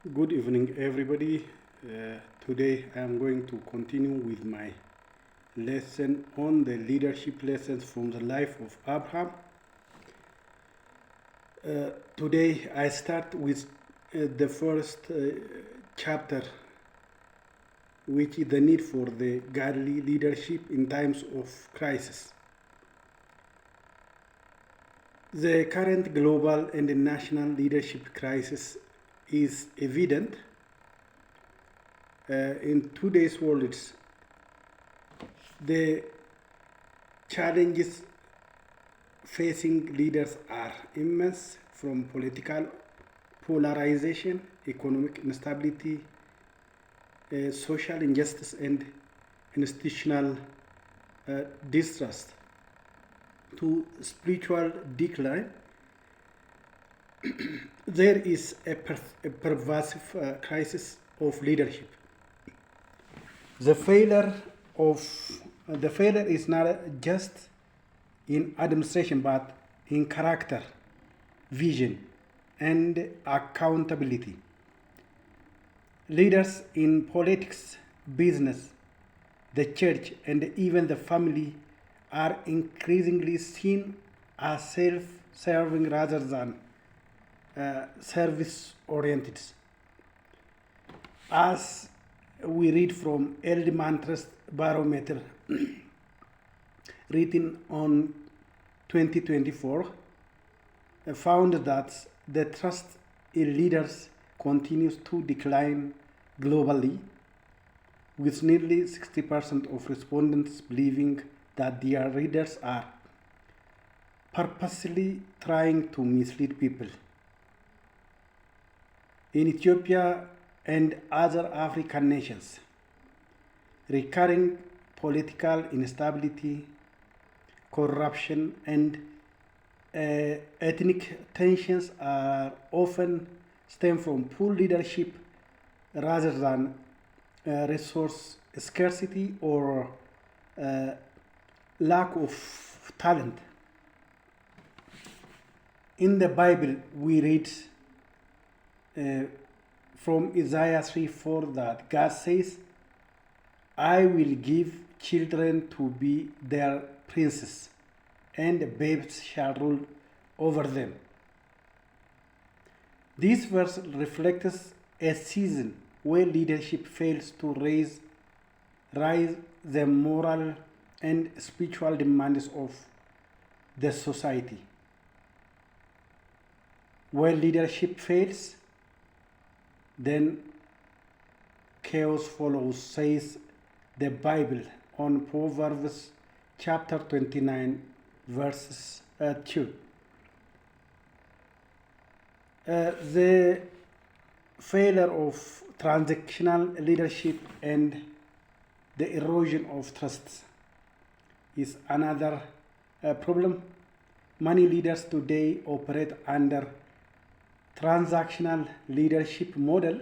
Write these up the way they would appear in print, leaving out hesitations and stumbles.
Good evening, everybody. Today I am going to continue with my lesson on the leadership lessons from the life of Abraham. Today I start with the first chapter, which is the need for the godly leadership in times of crisis. The current global and national leadership crisis is evident in today's world. The challenges facing leaders are immense, from political polarization, economic instability, social injustice, and institutional distrust to spiritual decline. There is a pervasive crisis of leadership. The failure is not just in administration, but in character, vision, and accountability. Leaders in politics, business, the church, and even the family are increasingly seen as self-serving rather than service-oriented. As we read from LD Mantras Barometer written on 2024, found that the trust in leaders continues to decline globally, with nearly 60% of respondents believing that their leaders are purposely trying to mislead people. In Ethiopia and other African nations, recurring political instability, corruption, and ethnic tensions are often stem from poor leadership rather than resource scarcity or lack of talent. In the Bible, we read from Isaiah 3:4 that God says, I will give children to be their princes, and babes shall rule over them. This verse reflects a season where leadership fails to rise the moral and spiritual demands of the society. When leadership fails, then chaos follows, says the Bible on Proverbs chapter 29, verses 2. The failure of transactional leadership and the erosion of trust is another problem. Many leaders today operate under transactional leadership model,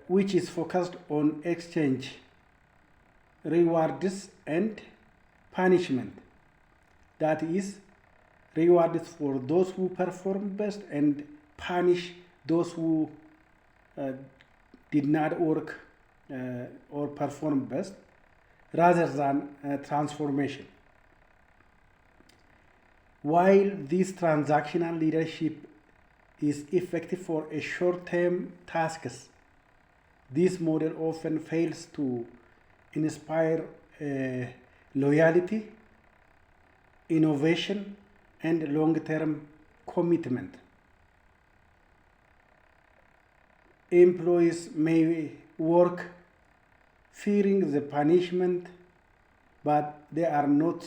which is focused on exchange, rewards, and punishment. That is, rewards for those who perform best and punish those who did not work or perform best, rather than transformation. While this transactional leadership is effective for a short-term tasks, this model often fails to inspire loyalty, innovation, and long-term commitment. Employees may work fearing the punishment, but they are not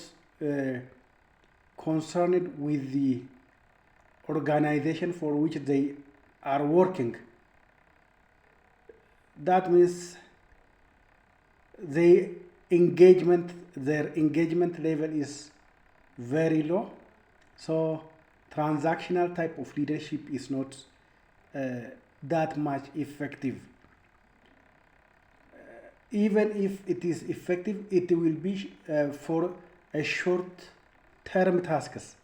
concerned with the organization for which they are working. That means their engagement level is very low. So transactional type of leadership is not that much effective. Even if it is effective, it will be for a short term tasks.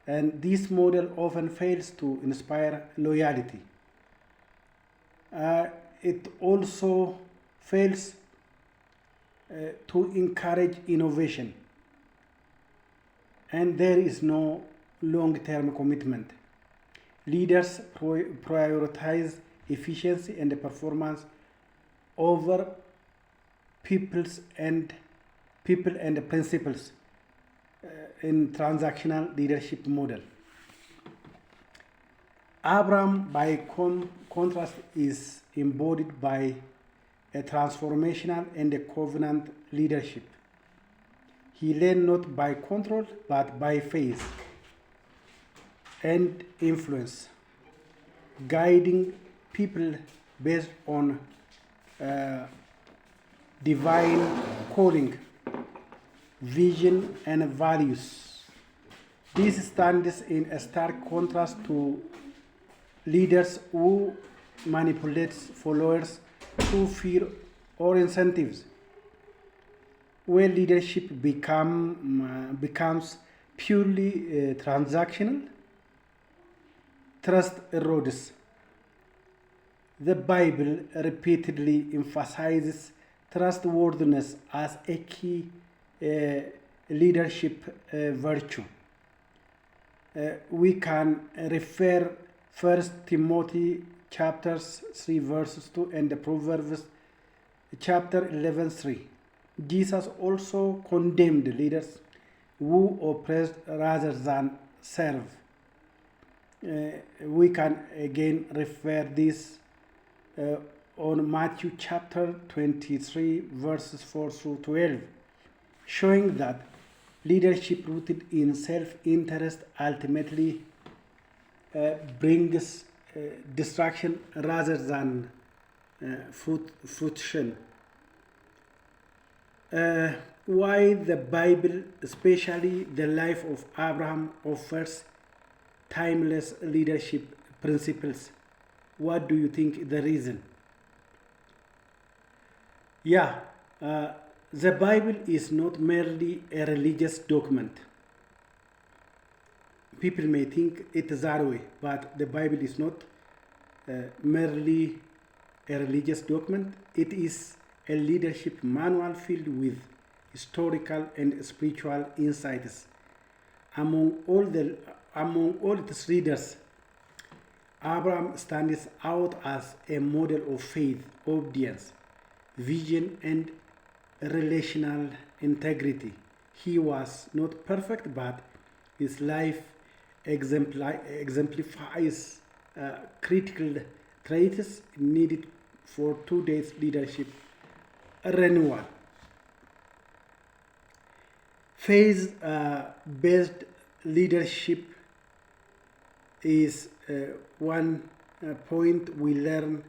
and this model often fails to inspire loyalty. It also fails to encourage innovation, and there is no long-term commitment. Leaders prioritize efficiency and performance over peoples and people and principles in transactional leadership model. Abraham, by contrast, is embodied by a transformational and a covenant leadership. He led not by control but by faith and influence, guiding people based on divine calling, vision, and values. This stands in a stark contrast to leaders who manipulate followers through fear or incentives. Where leadership becomes purely transactional, trust erodes. The Bible repeatedly emphasizes trustworthiness as a key leadership virtue. We can refer 1 Timothy chapters 3 verses 2 and the Proverbs chapter 11:3. Jesus also condemned leaders who oppressed rather than serve. We can again refer this on Matthew chapter 23 verses 4 through 12, showing that leadership rooted in self-interest ultimately brings distraction rather than fruition. Why the Bible, especially the life of Abraham, offers timeless leadership principles? What do you think the reason? The Bible is not merely a religious document. People may think it is that way, but the Bible is not merely a religious document. It is a leadership manual filled with historical and spiritual insights. Among all its readers, Abraham stands out as a model of faith, obedience, vision, and relational integrity. He was not perfect, but his life exemplifies critical traits needed for today's leadership renewal. Faith-based leadership is one point we learn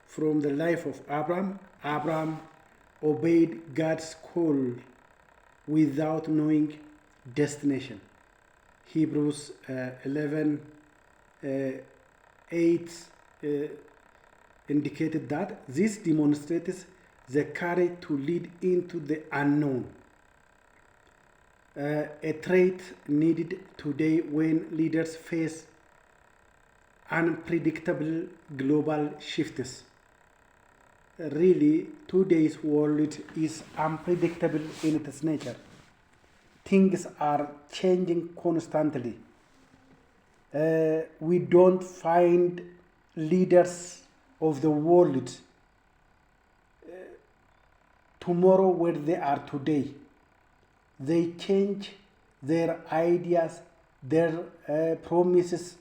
from the life of Abraham. Abraham obeyed God's call without knowing destination. Hebrews 11:8 indicated that this demonstrates the courage to lead into the unknown, a trait needed today when leaders face unpredictable global shifts. Really, today's world is unpredictable in its nature. Things are changing constantly. We don't find leaders of the world tomorrow where they are today. They change their ideas, their promises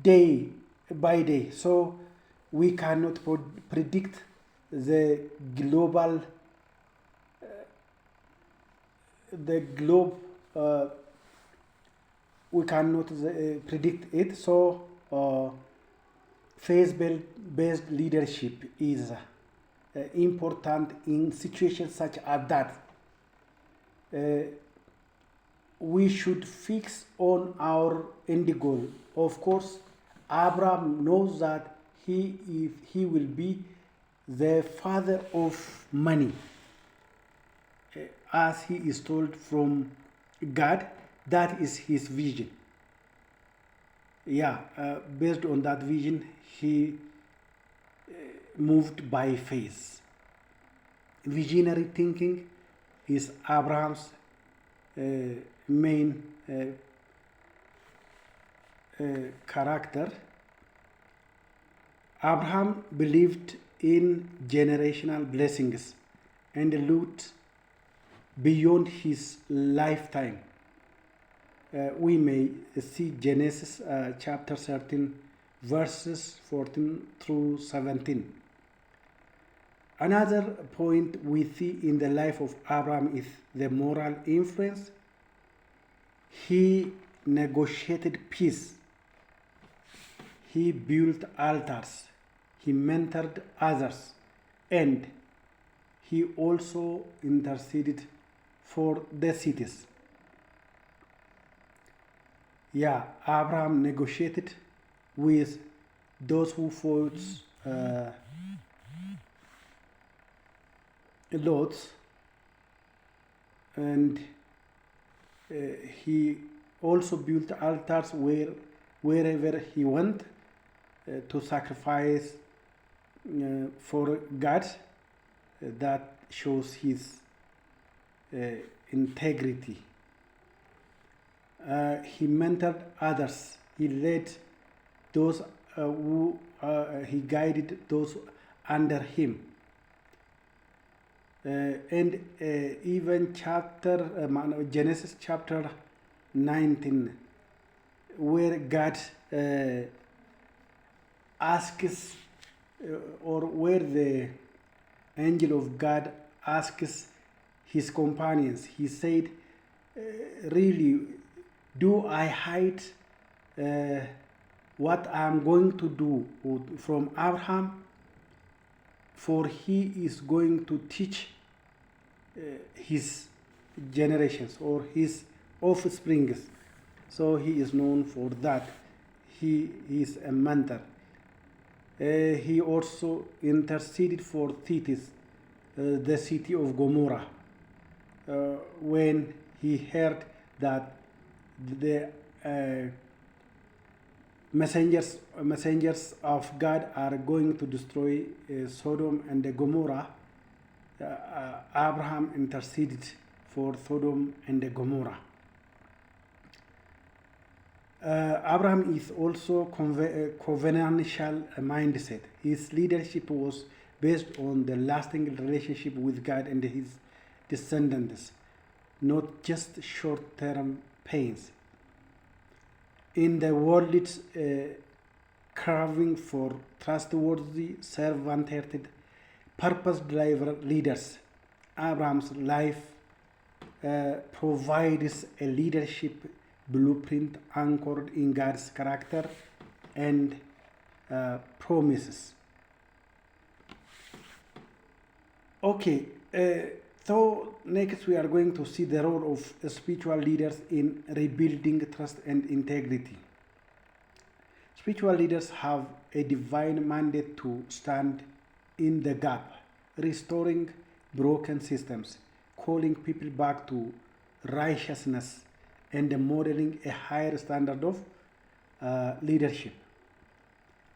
day by day. So we cannot predict the globe we cannot predict it. So faith-based leadership is important in situations such as that. We should fix on our end goal. Of course, Abraham knows that he will be the father of many, as he is told from God. That is his vision. based on that vision, he moved by faith. Visionary thinking is Abraham's uh, main character. Abraham believed in generational blessings and looked beyond his lifetime. We may see Genesis chapter 13, verses 14 through 17. Another point we see in the life of Abraham is the moral influence. He negotiated peace. He built altars. He mentored others. And he also interceded for the cities. Abraham negotiated with those who fought Lot, and he also built altars wherever he went to sacrifice for God. That shows his integrity. He mentored others. He led those he guided those under him. And even Genesis chapter 19, where God asks, or where the angel of God asks his companions, he said, really, do I hide what I am going to do from Abraham? For he is going to teach his generations or his offspring. So he is known for that. He is a mentor. He also interceded for Thetis, the city of Gomorrah, when he heard that the messengers of God are going to destroy Sodom and Gomorrah. Abraham interceded for Sodom and Gomorrah. Abraham is also covenantal mindset. His leadership was based on the lasting relationship with God and his descendants, not just short-term pains. In the world, it's craving for trustworthy, servant-hearted, purpose-driven leaders. Abraham's life provides a leadership blueprint anchored in God's character and promises. Okay, so next we are going to see the role of spiritual leaders in rebuilding trust and integrity. Spiritual leaders have a divine mandate to stand in the gap, restoring broken systems, calling people back to righteousness, and modeling a higher standard of leadership.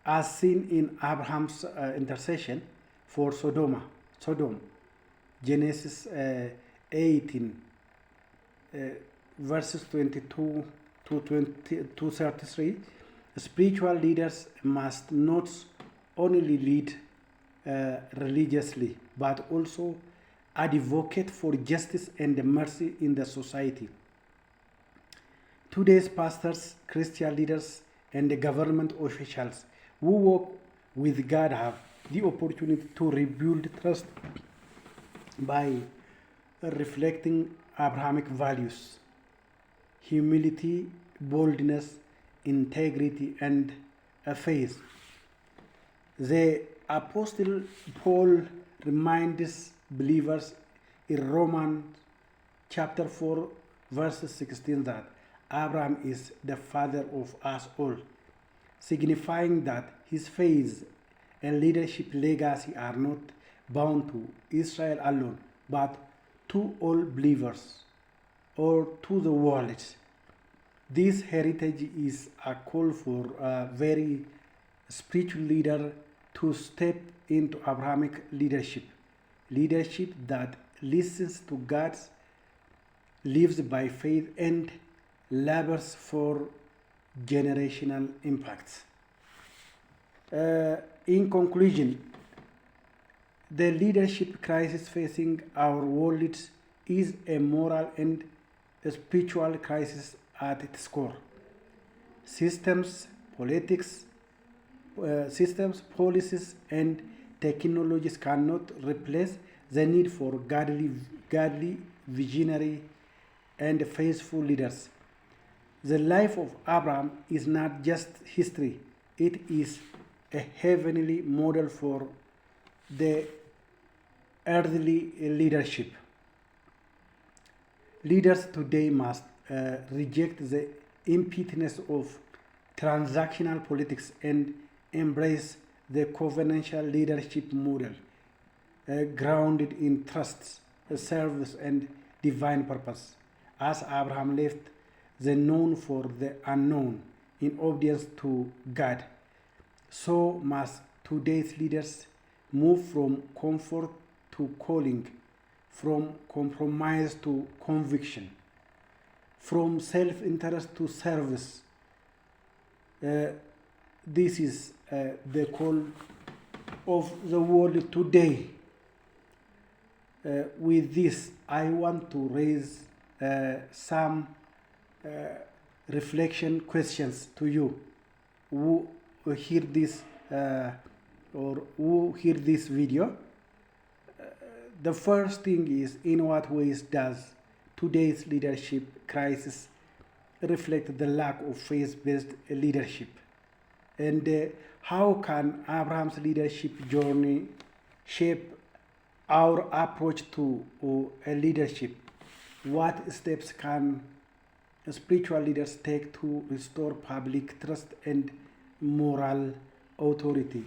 As seen in Abraham's intercession for Sodom, Genesis 18, verses 22 to 33, spiritual leaders must not only lead religiously, but also advocate for justice and mercy in the society. Today's pastors, Christian leaders, and government officials who work with God have the opportunity to rebuild trust by reflecting Abrahamic values: humility, boldness, integrity, and faith. The Apostle Paul reminds believers in Romans chapter 4, verse 16 that Abraham is the father of us all, signifying that his faith and leadership legacy are not bound to Israel alone, but to all believers or to the world. This heritage is a call for a very spiritual leader to step into Abrahamic leadership that listens to God, lives by faith, and labors for generational impacts. In conclusion, the leadership crisis facing our world is a moral and a spiritual crisis at its core. Systems, systems, policies, and technologies cannot replace the need for godly, visionary, and faithful leaders. The life of Abraham is not just history, it is a heavenly model for the earthly leadership. Leaders today must reject the emptiness of transactional politics and embrace the covenantal leadership model grounded in trust, service, and divine purpose. As Abraham left the known for the unknown in obedience to God, so must today's leaders move from comfort to calling, from compromise to conviction, from self interest to service. This is the call of the world today. With this, I want to raise some reflection questions to you who hear this or who hear this video. The first thing is, in what ways does today's leadership crisis reflect the lack of faith-based leadership? And how can Abraham's leadership journey shape our approach to leadership? What steps can spiritual leaders take to restore public trust and moral authority?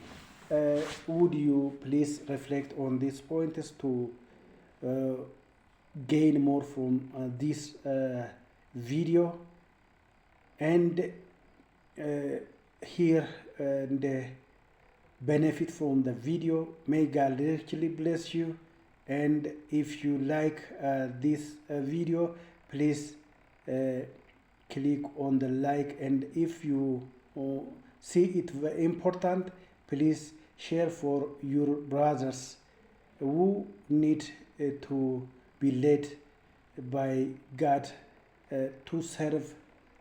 Would you please reflect on these points to gain more from this video and hear and benefit from the video? May God richly bless you. And if you like this video, please click on the like, and if you see it very important, please share for your brothers who need to be led by God to serve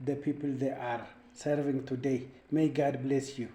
the people they are serving today. May God bless you.